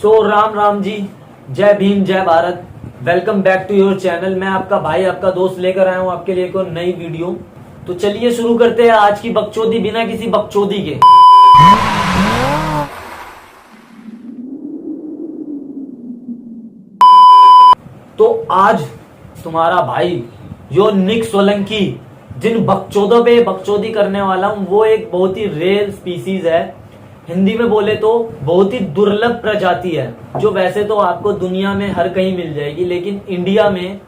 राम राम जी, जय भीम, जय Bharat. Welcome back to your channel. मैं आपका भाई, आपका दोस्त लेकर आया हूं आपके लिए एक और नई वीडियो। तो चलिए शुरू करते हैं आज की बकचोदी बिना किसी बकचोदी के। तो आज तुम्हारा भाई यो निक सोलंकी जिन बकचोदों पे बकचोदी करने वाला हूं वो एक बहुत ही रेयर स्पीसीज है। हिंदी में बोले तो बहुत ही दुर्लभ प्रजाति है, जो वैसे तो आपको दुनिया में हर कहीं मिल जाएगी, लेकिन इंडिया में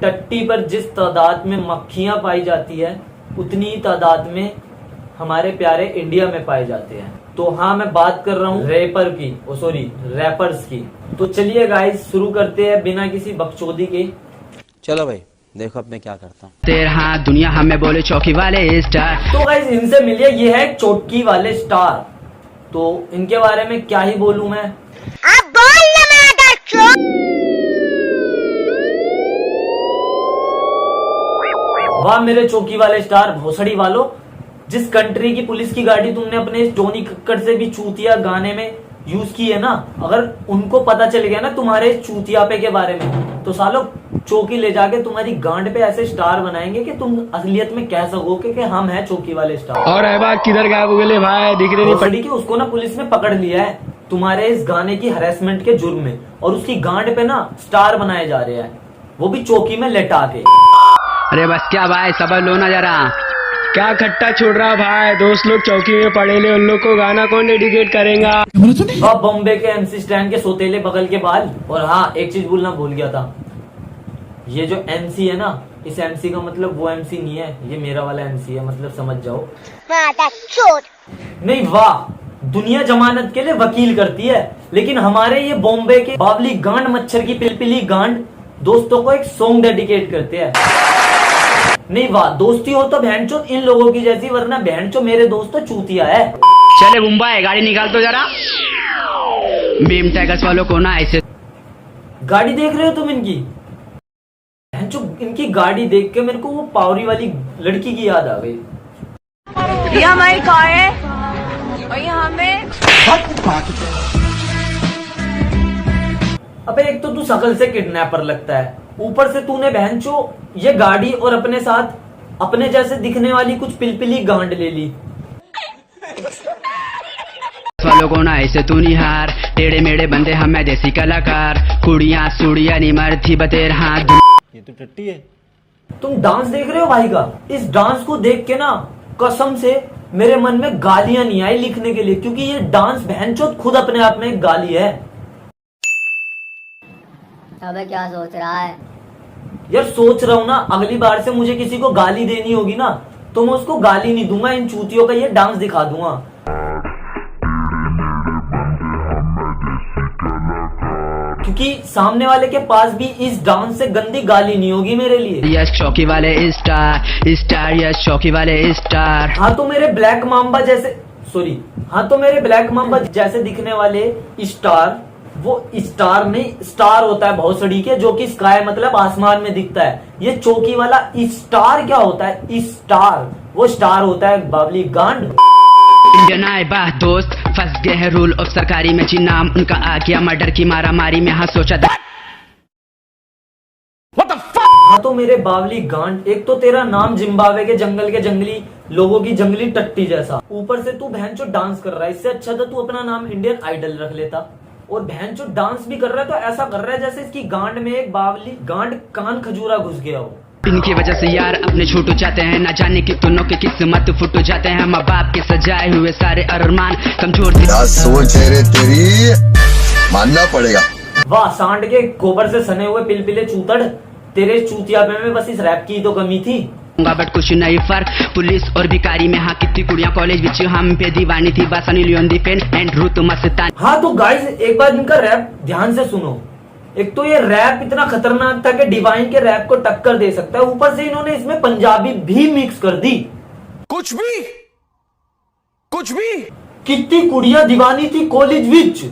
टट्टी पर जिस तादाद में मक्खियां पाई जाती है उतनी ही तादाद में हमारे प्यारे इंडिया में पाए जाते हैं। तो हाँ, मैं बात कर रहा हूँ रैपर्स की। तो चलिए गाइस शुरू करते हैं बिना किसी बकचोदी के। चलो भाई, देखो अब मैं क्या करता हूँ। तेरे हाँ दुनिया हमें बोले चौकी वाले स्टार। तो गाइस इनसे मिलिए, ये है चौकी वाले स्टार। तो इनके बारे में क्या ही बोलूं मैं। आप बोल ना वाह मेरे चौकी वाले स्टार भोसड़ी वालों, जिस कंट्री की पुलिस की गाड़ी तुमने अपने टोनी कक्कड़ से भी चूतिया गाने में यूज की है ना, अगर उनको पता चल गया ना तुम्हारे चूतियापे के बारे में, तो सालों चौकी ले जाके तुम्हारी गांड पे ऐसे स्टार बनाएंगे कि तुम असलियत में कह सकोगे कि हम हैं चौकी वाले स्टार। और बात किधर गायब हो गए भाई, दिख रहे नहीं पड़ी कि उसको ना पुलिस ने पकड़ लिया है तुम्हारे इस गाने की हरेसमेंट के जुर्म में, और उसकी गांड पे ना स्टार बनाए जा रहे हैं, वो भी चौकी में लेटा के। अरे बस क्या भाई, सबर लो ना जरा। क्या खट्टा छोड़ रहा भाई, दोस्त लोग चौकी में पड़े ले, उन लोग को गाना कौन डेडिकेट करेगा। वाह बॉम्बे के एमसी स्टैंड के सोतेले बगल के बाल। और हाँ, एक चीज बोलना भूल गया था, ये जो एमसी है ना, इस एमसी का मतलब वो एमसी नहीं है, ये मेरा वाला एमसी है, मतलब समझ जाओ। नहीं वाह, दुनिया जमानत के लिए वकील करती है, लेकिन हमारे ये बॉम्बे के बावली गांड मच्छर की पिलपिली गांड दोस्तों को एक सॉन्ग डेडिकेट करते हैं। नहीं वाह, दोस्ती हो तो बहनचोद इन लोगों की जैसी, वरना बहनचोद मेरे दोस्त तो चूतिया है। चले मुंबई, गाड़ी निकाल तो जरा। भीम टाइगर्स वालों को ना ऐसे गाड़ी देख रहे हो तुम इनकी? इनकी गाड़ी देख के मेरे को वो पावरी वाली लड़की की याद आ गई। ये हमारी कार है और ये हमें। अबे एक तो तू शकल से किडनैपर लगता है, ऊपर से तूने बहनचो ये गाड़ी और अपने साथ अपने जैसे दिखने वाली कुछ पिलपिली गांड ले ली। वालों को ना ऐसे तू निहार, टेढ़े मेढ़े बंदे हमें देसी कलाकार, कुड़ियां सुड़ियां निमर थी बतेर हाथ। ये तो टट्टी है। तुम डांस देख रहे हो भाई का? इस डांस को देख के ना कसम से मेरे मन में गालियां नहीं आई लिखने के लिए, क्योंकि ये डांस बहनचोद खुद अपने आप में एक गाली है। अबे क्या सोच रहा है यार सोच रहा हूं ना, अगली बार से मुझे किसी को गाली देनी होगी ना, तो मैं उसको गाली नहीं दूंगा, इन चूतियों का ये डांस दिखा दूंगा। क्योंकि सामने वाले के पास भी इस डांस से गंदी गाली नहीं होगी मेरे लिए। यस चौकी वाले स्टार, यस चौकी वाले स्टार। हाँ तो मेरे ब्लैक मांबा जैसे दिखने वाले स्टार, वो स्टार नहीं स्टार होता है भौसड़ी के, जो कि स्काई मतलब आसमान में दिखता है। ये चौकी वाला स्टार क्या होता है? स्टार वो स्टार होता है बावली गांड। इंडियन आए बाह दोस्त, फंस गए हैं रूल ऑफ सरकारी में, जी नाम उनका आ गया मर्डर की मारा मारी में। हाँ सोचा था हाँ तो मेरे बावली गांड, एक तो तेरा नाम जिम्बाब्वे के जंगल के जंगली लोगों की जंगली टट्टी जैसा, ऊपर से तू बहनचो डांस कर रहा है। इससे अच्छा था तू अपना नाम इंडियन आइडल रख लेता। और बहनचो डांस भी कर रहा है तो ऐसा कर रहा है जैसे इसकी गांड में एक बावली गांड कान खजूरा घुस गया हो। इनकी वजह से यार अपने छूट जाते हैं, ना जाने कि दोनों की किस्मत फुट जाते हैं। माँ बाप के सजाए हुए सारे अरमान कमजोर सोच रे तेरी मानना पड़ेगा। वाह सांड के गोबर से सने हुए पिलपिले चूतड़, तेरे चूतियापे में बस इस रैप की तो कमी थी। बट कुछ नहीं फर्क पुलिस और भिखारी में। हाँ कितनी कुड़ियां कॉलेज विच हम पे दीवानी थी, बासनी लियोन दी पेन एंड रूत मस्तान। हाँ तो गाइस एक बार इनका रैप ध्यान से सुनो। एक तो ये रैप इतना खतरनाक था कि डिवाइन के रैप को टक्कर दे सकता है, ऊपर से इन्होंने इसमें पंजाबी भी मिक्स कर दी। कुछ भी कितनी कुड़ियां दीवानी थी कॉलेज विच।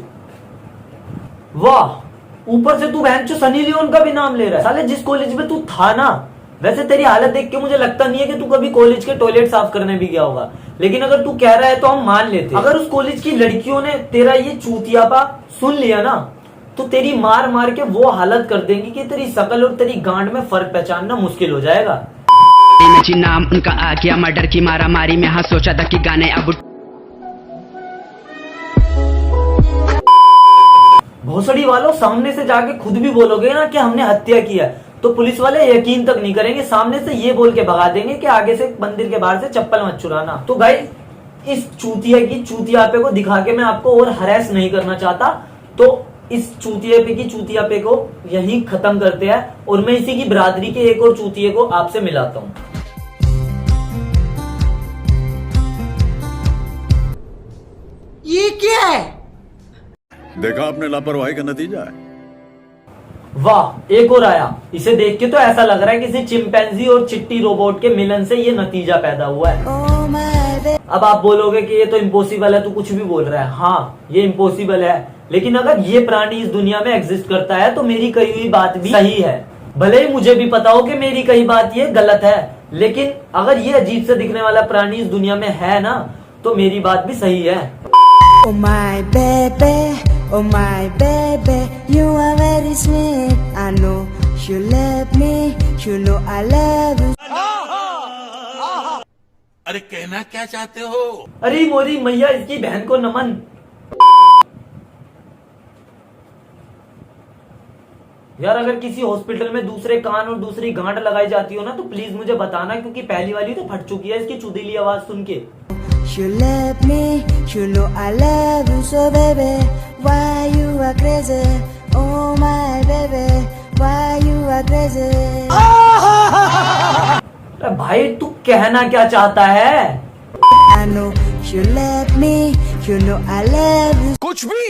वाह, ऊपर से तू बहनचो सनी लियोन का भी नाम ले रहा है। साले जिस कॉलेज में तू था ना, वैसे तेरी हालत देख के मुझे लगता नहीं है कि तू कभी कॉलेज के टॉयलेट साफ करने भी गया होगा, लेकिन अगर तू कह रहा है तो हम मान लेते। अगर उस कॉलेज की लड़कियों ने तेरा ये चूतियापा सुन लिया ना, तो तेरी मार मार के वो हालत कर देंगी कि तेरी शकल और तेरी गांड में फर्क पहचानना मुश्किल हो जाएगा। नाम उनका आ गया मर्डर की मारा मारी में, हाँ सोचा था कि गाने अब भोसड़ी वालों, सामने से जाके खुद भी बोलोगे ना कि हमने हत्या किया तो पुलिस वाले यकीन तक नहीं करेंगे, सामने से ये बोल के भगा देंगे कि आगे से मंदिर के बाहर से चप्पल मत चुराना। तो गाइस, इस चूतियापे को दिखा के मैं आपको और हरेस नहीं करना चाहता, तो इस चूतियापे को यही खत्म करते हैं और मैं इसी की बिरादरी के एक और चूतिये को आपसे मिलाता हूँ। ये क्या है? देखा आपने लापरवाही का नतीजा है। वाह, एक और आया। इसे देख के तो ऐसा लग रहा है किसी चिंपैंजी और चिट्टी रोबोट के मिलन से ये नतीजा पैदा हुआ है। अब आप बोलोगे कि ये तो इम्पॉसिबल है, तू कुछ भी बोल रहा है। हाँ, ये इम्पॉसिबल है, लेकिन अगर ये प्राणी इस दुनिया में एग्जिस्ट करता है तो मेरी कही हुई बात भी सही है। भले ही मुझे भी पता हो कि मेरी कही बात ये गलत है, लेकिन अगर ये अजीब से दिखने वाला प्राणी इस दुनिया में है ना, तो मेरी बात भी सही है। Oh my baby, you are very sweet. I know you love me, you know I love you. अरे कहना क्या चाहते हो? अरे मोरी मैया, इसकी बहन को नमन। यार, अगर किसी हॉस्पिटल में दूसरे कान और दूसरी गांठ लगाई जाती हो ना, तो प्लीज मुझे बताना, क्योंकि पहली वाली तो फट चुकी है इसकी चुदीली आवाज सुन के। You love me, you know I love you so baby. Why you are crazy? Oh my baby, why you are crazy? अरे भाई, तू कहना क्या चाहता है? I know you love me, you know I love you. कुछ भी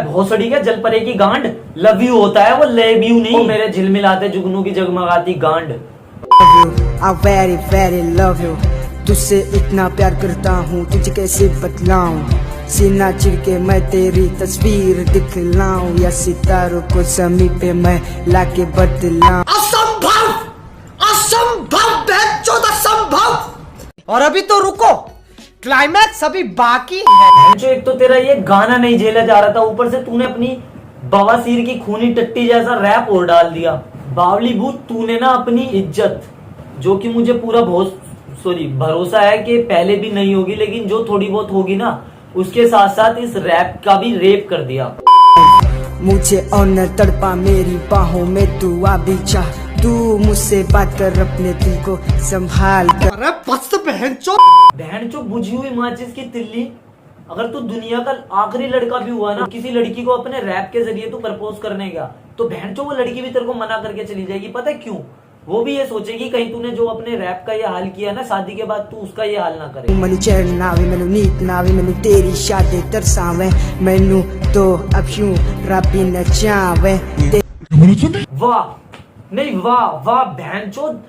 भोसड़ी के जल परे की गांड लव यू होता है, वो लेव यू नहीं। वो मेरे झिलमिलाते जुगनू की जगमगाती गांड। I very very love you. तुझसे इतना प्यार करता हूँ, तुझे कैसे बतलाऊं? सीना चिर के मैं तेरी तस्वीर दिखलाऊं, या सितारों को समीप पे मैं लाके बतलाऊं? असंभव, असंभव, असंभव। और अभी तो रुको, क्लाइमैक्स अभी बाकी है। जो एक तो तेरा ये गाना नहीं झेला जा रहा था, ऊपर से तूने अपनी बवासीर की खूनी टट्टी जैसा रैप और डाल दिया। बावली भूत, तूने ना अपनी इज्जत, जो कि मुझे पूरा भरोसा है कि पहले भी नहीं होगी, लेकिन जो थोड़ी बहुत होगी ना, उसके साथ साथ इस रैप का भी रेप कर दिया। मुझे और न तड़पा मेरी बाहों में, तू आ भी चाह, तू मुझसे बात कर, अपने दिल को संभाल कर। अरे बस बहन चो बुझी हुई माचिस की तिल्ली, अगर तू दुनिया का आखिरी लड़का भी हुआ ना, किसी लड़की को अपने रैप के जरिए तू प्रपोज करने का, तो बहन चो वो लड़की भी तेरे को मना करके चली जाएगी। पता है क्यों? वो भी ये सोचेगी कहीं तूने जो अपने रैप का ये हाल किया ना, शादी के बाद तू उसका ये हाल ना करे। मैनू चैन ना आवे, मैनू नींद ना आवे, मैनू तेरी शादी तरसावे, मैनू तो अब यूं रबी न चावे। वाह नहीं, वाह वाह बहनचोद,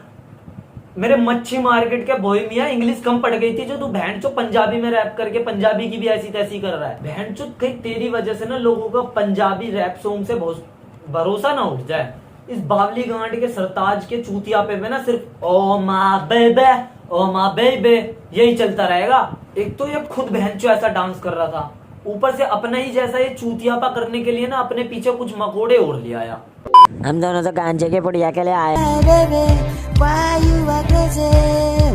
मेरे मच्छी मार्केट के बॉय मियां इंग्लिश कम पड़ गई थी, जो तू बहनचोद पंजाबी में रैप करके पंजाबी की भी ऐसी तैसी कर रहा है। बहनचोद, कहीं तेरी वजह से ना लोगों का पंजाबी रैप सॉन्ग से भरोसा ना उठ जाए। इस बावली गांड के सरताज के चूतियापे में ना सिर्फ ओ मा बेबे यही चलता रहेगा। एक तो ये खुद बहनचो ऐसा डांस कर रहा था, ऊपर से अपना ही जैसा ये चूतियापा करने के लिए ना अपने पीछे कुछ मकोड़े और ले आया। हम दोनों तो गांजे के पुड़िया के लिए आए।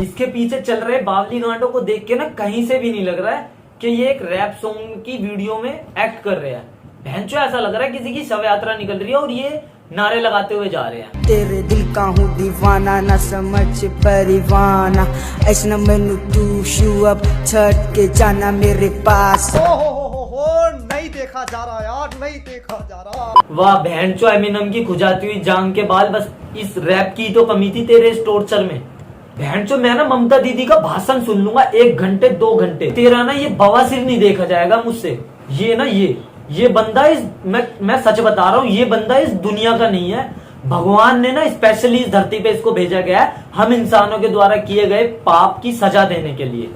इसके पीछे चल रहे बावली गांडों को देख के ना कहीं से भी नहीं लग रहा है कि ये एक रैप सॉन्ग की वीडियो में एक्ट कर रहे हैं। बहनचो ऐसा लग रहा है किसी की शव यात्रा निकल रही है और ये नारे लगाते हुए जा रहे हैं। तेरे दिल का हूँ दीवाना, ना समझ परिवाना, ऐसा मैनू तू शू अब छट के जाना मेरे पास। नहीं देखा जा रहा यार, नहीं देखा जा रहा। वाह बहनचो, एमिनम की खुजाती हुई जांग के बाल, बस इस रैप की तो कमी थी तेरे इस टॉर्चर में। बहनचो, मैं ना ममता दीदी का भाषण सुन लूंगा 1 घंटे 2 घंटे, तेरा ना ये बवासीर नहीं देखा जाएगा मुझसे। ये ना ये बंदा मैं सच बता रहा हूँ, ये बंदा इस दुनिया का नहीं है। भगवान ने ना स्पेशली इस धरती पे इसको भेजा गया है हम इंसानों के द्वारा किए गए पाप की सजा देने के लिए।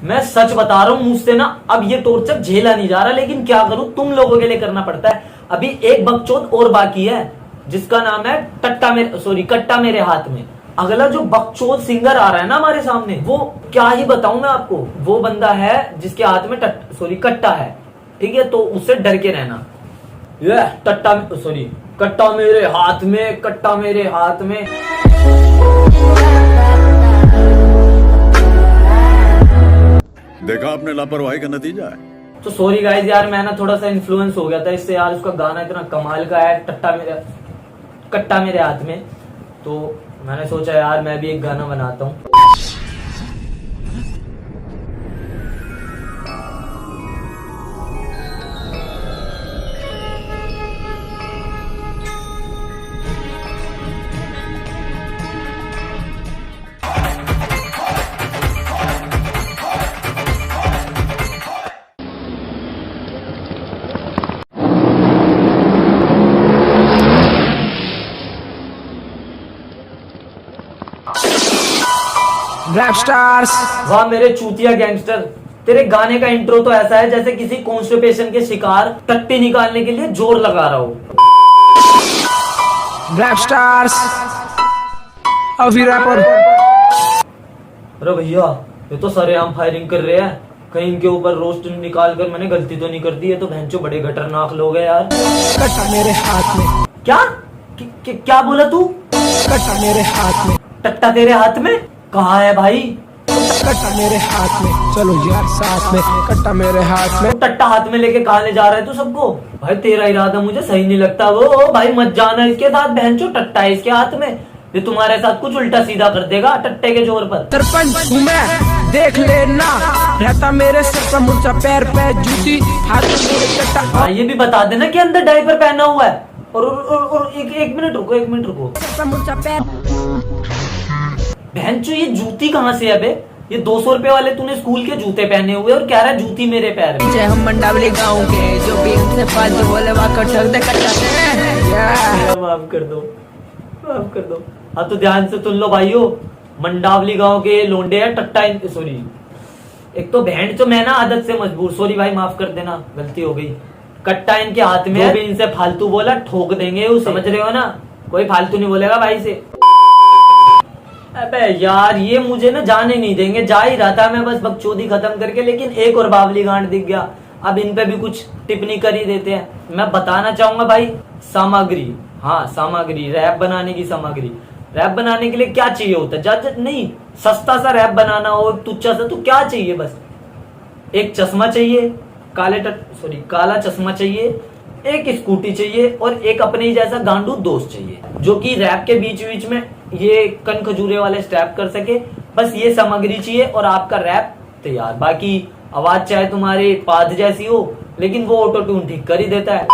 मैं सच बता रहा हूँ, मुझसे ना अब ये टॉर्चर झेला नहीं जा रहा, लेकिन क्या करूं, तुम लोगों के लिए करना पड़ता है। अभी एक बकचोद और बाकी है, जिसका नाम है कट्टा मेरे हाथ में। अगला जो बकचोद सिंगर आ रहा है ना हमारे सामने, वो क्या ही बताऊं मैं आपको, वो बंदा है जिसके हाथ में कट्टा है, ठीक है। तो उससे डर के रहना। ये कट्टा मेरे हाथ में, कट्टा मेरे हाथ में। देखा आपने लापरवाही का नतीजा है। तो सॉरी गाइस यार, मैं ना थोड़ा सा इन्फ्लुएंस हो गया था इससे यार। उसका गाना इतना कमाल का है, कट्टा मेरे हाथ में। तो मैंने सोचा यार मैं भी एक गाना बनाता हूँ। Rap stars. वाह मेरे चूतिया गैंगस्टर, तेरे गाने का इंट्रो तो ऐसा है जैसे किसी कॉन्स्टिपेशन के शिकार टट्टी निकालने के लिए जोर लगा रहा हो। रैप स्टार्स अभी रैपर। अरे भैया ये तो सरेआम फायरिंग कर रहे हैं, कहीं इनके ऊपर रोस्ट निकाल कर मैंने गलती तो नहीं कर दी है। तो बहनचो बड़े खतरनाक लोग हैं यार। कट्टा मेरे हाथ में। क्या बोला तू? कट्टा मेरे हाथ में। टट्टा तेरे हाथ में कहाँ है भाई? कट्टा मेरे हाथ में, चलो यार साथ में। कट्टा मेरे हाथ में। टट्टा हाथ में लेके कहाँ ले जा रहा है तू सबको? भाई तेरा इरादा मुझे सही नहीं लगता। वो भाई मत जाना इसके साथ, बहनचो टट्टा है इसके हाथ में, ये तुम्हारे साथ कुछ उल्टा सीधा कर देगा टट्टे के जोर पर। सरपंच हूँ मैं, देख लेना। रहता मेरे सर पर मुर्चा, पैर पे जूती, हाथ में मेरे कट्टा। हाँ ये भी बता देना कि अंदर डायपर पहना हुआ है। और एक मिनट रुको। मुर्चा पैर। बहनचो ये जूती कहाँ से है बे? ये 200 रुपए वाले तूने स्कूल के जूते पहने हुए और कह रहा है जूती मेरे पैर में। हम मंडावली गाँव के, जो भी हमसे फालतू बोले वाकर ठग दे कट्टा। माफ कर दो। हाँ तो ध्यान से सुन लो भाइयों, मंडावली गांव के लोंडे है टट्टा एक तो बहन तो मैं ना आदत से मजबूर, सॉरी भाई माफ कर देना, गलती हो गई। कट्टा इनके हाथ में है, भी इनसे फालतू बोला ठोक देंगे, समझ रहे हो ना? कोई फालतू नहीं बोलेगा भाई से। अबे यार ये मुझे ना जाने नहीं देंगे, जा ही रहा था मैं बस बकचोदी खत्म करके, लेकिन एक और बावली गांड दिख गया। अब इन पे भी कुछ टिप्पणी कर ही देते हैं। मैं बताना चाहूंगा भाई सामग्री, हाँ सामग्री, रैप बनाने की सामग्री। रैप बनाने के लिए क्या चाहिए होता है? ज्यादा नहीं, सस्ता सा रैप बनाना हो, तुच्चा सा, तो क्या चाहिए? बस एक चश्मा चाहिए, काला चश्मा चाहिए, एक स्कूटी चाहिए और एक अपने ही जैसा गांडू दोस्त चाहिए जो कि रैप के बीच में ये कन खजूरे वाले स्टेप कर सके। बस ये सामग्री चाहिए और आपका रैप तैयार। बाकी आवाज चाहे तुम्हारे पाद जैसी हो, लेकिन वो ऑटो ट्यून ठीक कर ही देता है।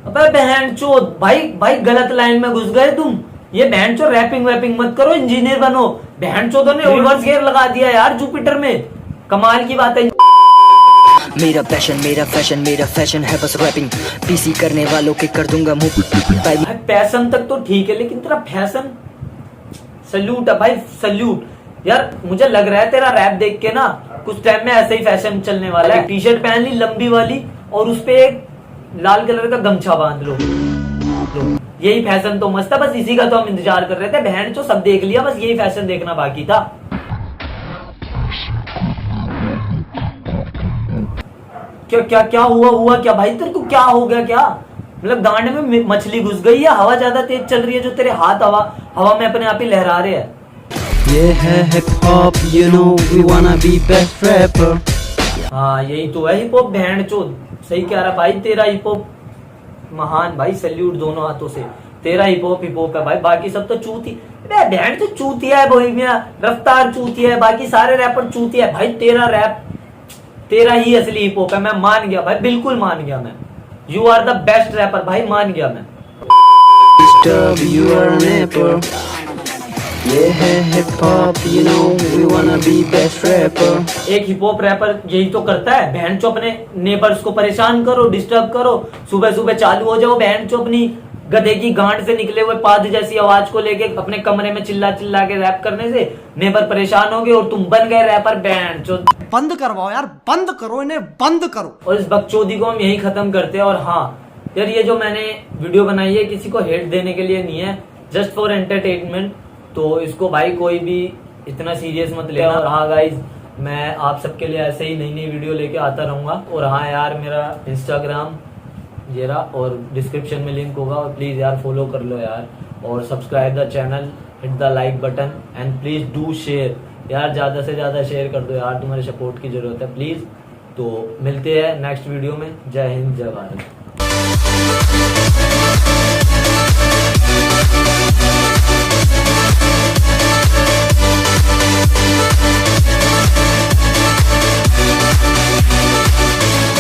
अबे बहनचोद, भाई गलत लाइन में घुस गए तुम। ये बहनचोद रैपिंग वैपिंग मत करो, इंजीनियर बनो। बहनचोदों ने रिवर्स गियर लगा दिया यार जुपिटर में, कमाल की बात है। मेरा पैशन मेरा फैशन, मेरा फैशन है बस रैपिंग। पीसी करने वालों के कर दूंगा मुंह। पैशन तक तो ठीक है, लेकिन तेरा फैशन, सल्यूट है भाई, सल्यूट। यार मुझे लग रहा है तेरा रैप देख के ना कुछ टाइम में ऐसे ही फैशन चलने वाला है। टी शर्ट पहन ली लंबी वाली और उस पे एक लाल कलर का गमछा बांध लो, यही फैशन तो मस्त है। बस इसी का तो हम इंतजार कर रहे थे। बहन जो सब देख लिया, बस यही फैशन देखना बाकी था। क्या हुआ क्या भाई? तेरे को क्या हो गया? क्या मतलब गांड में मछली घुस गई या हवा ज्यादा तेज चल रही है जो तेरे हाथ हवा में अपने आप ही लहरा रहे हैं? ये है hip hop, you know we wanna be best rapper. हाँ यही तो है हिप हॉप। बहन चोद सही कह रहा भाई, तेरा हिप हॉप महान भाई, सल्यूट दोनों हाथों से। तेरा हिप हॉप है भाई, बाकी सब तो चूती। बहन तो चूतिया है बोहेमिया, रफ्तार चूतिया है, बाकी सारे रैपर चूतिया है भाई। तेरा रैप, तेरा ही असली हिप हॉप है। मैं मान गया भाई, बिल्कुल मान गया मैं। You are the best rapper भाई, मान गया मैं। ये है hip hop, you know we wanna be best rapper. एक हिप हॉप रैपर यही तो करता है, बहन चो अपने नेबर्स को परेशान करो, डिस्टर्ब करो, सुबह सुबह चालू हो जाओ बहन चो अपनी गधे की गांड से निकले हुए पाद जैसी आवाज को लेके अपने कमरे में चिल्ला चिल्ला के रैप करने से नेबर परेशान हो गए और तुम बन गए रैपर बैंड जो। बंद करवाओ यार, बंद करो इन्हें, बंद करो। और इस बकचोदी को हम यही खत्म करते हैं। और हाँ यार, ये जो मैंने वीडियो बनाई है किसी को हेट देने के लिए नहीं है, जस्ट फॉर एंटरटेनमेंट। तो इसको भाई कोई भी इतना सीरियस मत लेना। और हाँ गाइज, मैं आप सबके लिए ऐसे ही नई नई वीडियो लेके आता रहूंगा। और हाँ यार, मेरा इंस्टाग्राम ये रहा और डिस्क्रिप्शन में लिंक होगा, और प्लीज यार फॉलो कर लो यार, और subscribe the channel, hit the like button and please do share यार, ज्यादा से ज्यादा शेयर कर दो यार, तुम्हारे सपोर्ट की जरूरत है प्लीज। तो मिलते हैं नेक्स्ट वीडियो में। जय हिंद, जय भारत।